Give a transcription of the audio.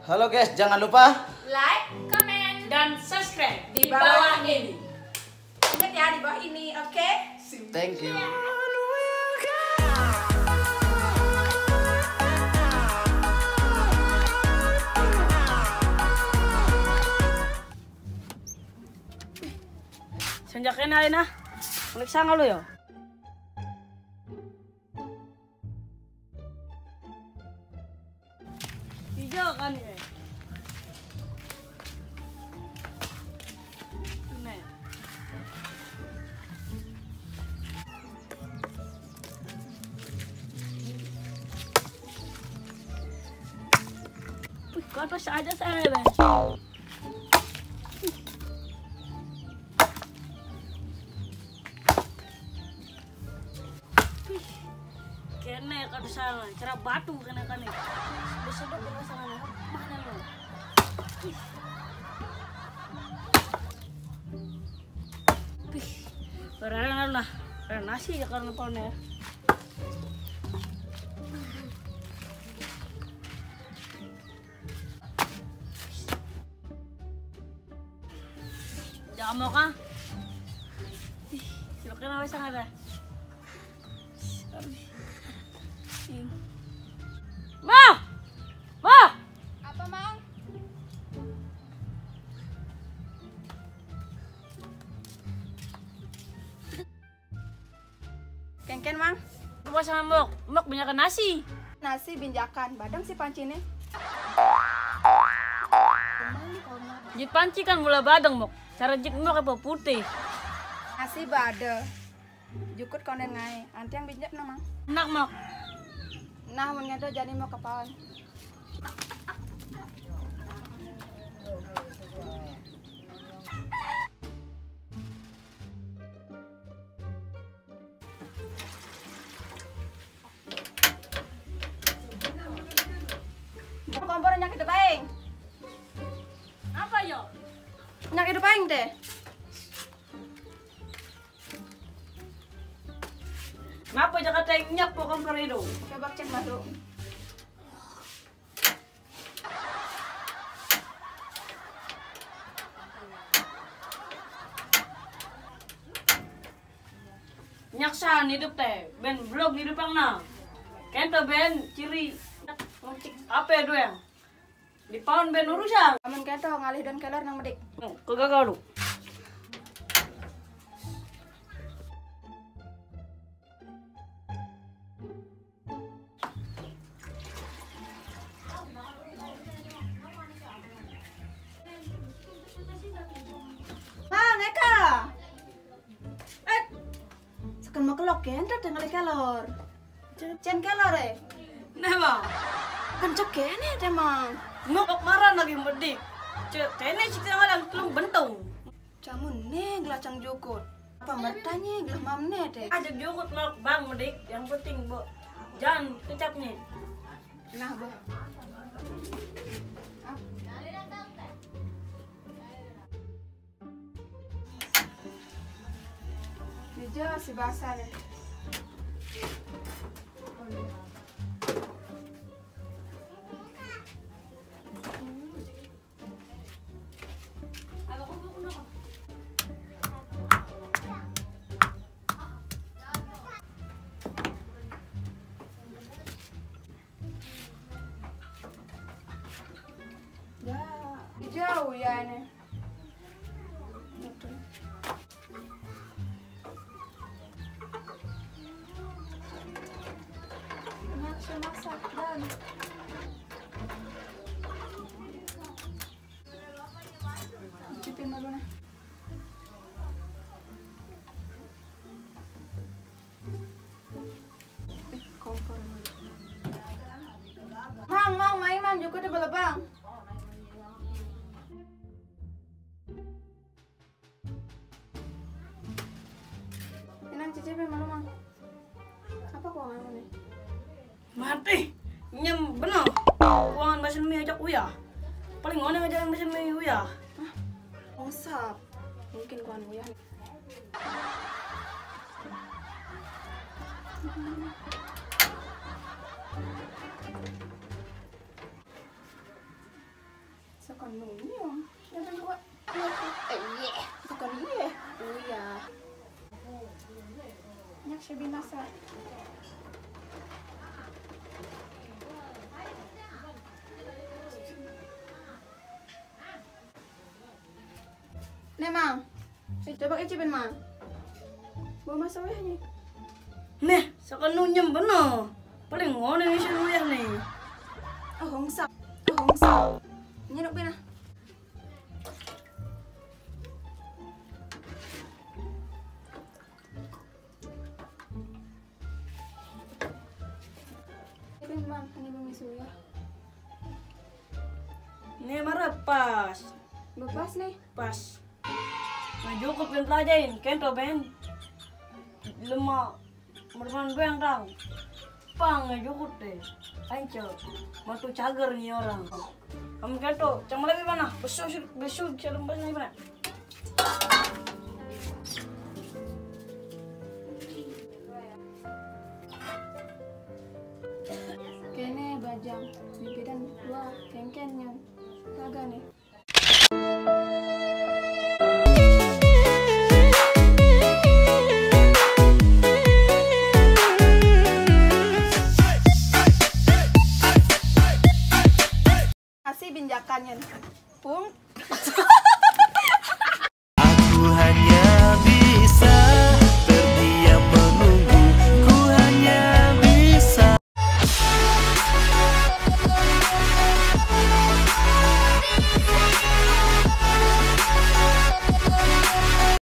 Halo guys, jangan lupa like, comment, dan subscribe di bawah ini. Ingat ya, di bawah ini, oke? thank you. Sejak kena na, unik sanga lo yo. Hijau kan ya. Nih. Wih, kau apa saja saya Ben. Kene kan sana, cerah batu kena kene. Besok ke sana, mana lo? Pih, berarti lah, nasi ya karena pohonnya. Jangan mau kan? Silakan awas sangat dah. Ma! Ma! Apa, Mang? Ken, Mang. Coba sama Mok banyakan nasi. Nasi binjakan, badang si panci nih. Jit panci kan mula badang Mok. Cara jit Mok apa putih. Nasi bade. Jukut konen ngai. Anti yang binjak na, Mang. Enak Mok. Nah, mun ngado jadi mau kapawan. Kompor nyak itu paing. Apa yo? Nyak itu paing teh. Ngapa Jakarta yang nyak po kompor itu? Coba cek masuk. Nyak san hidup teh. Ben blog hidup ang na. Kento ben ciri ngecik apa ya doang? Di paun ben urusan. Amun keto ngalih dan kelar nang medik. Kegagaw lu. Mang, Eka. Sekan mau kelok ya, entar tinggal kelor. Cen kelor eh. Nah bang, Kan cok kene teh, Mang. Mok marah lagi medik. Cek, tene sih ngalang telung bentung. Camun nih gelacang jukut. Apa bertanya gelah mam nih teh. Ajak jukut malak bang medik. Yang penting bo, jangan kecapnya. Nah, Bo. Dijo si basah deh. Jauh ya ini. Masak dan cipin dulu nih. Kompor. Mang, main juga udah belebang. Cicipin malu, Mang. Apa keuangan nih? Mati, nyem bener. Uangan mesin mie ajak uya. Paling ngono ngajarin mesin mie uya. Hah? Osap. Mungkin keuangan uyah. Anunya, jangan buat. Iya, bukan iya. Oh iya. Nyak saya binasa. Nih mang, coba icipin mang. Bawa masuk ya nih. Nih, sakanunyem bener. Paling ngono nih sih luyah nih. Oh hongsa, oh hongsa. Nyeruk pina. Ipin mang, ini bumi suya. Nih marah pas. Lepas nih. Pas. Nah cukup yang pelajarin, kento ben. Lemah. Merupakan gue yang tahu. Pang cukup deh. Ancol. Mantu cager nih orang. Kamu kento, cang lebih mana? Besuk saya lembas nih mana? Kene bajang, bibiran dua, kengkennya. Kagak nih. Kasih binjakannya. Pung,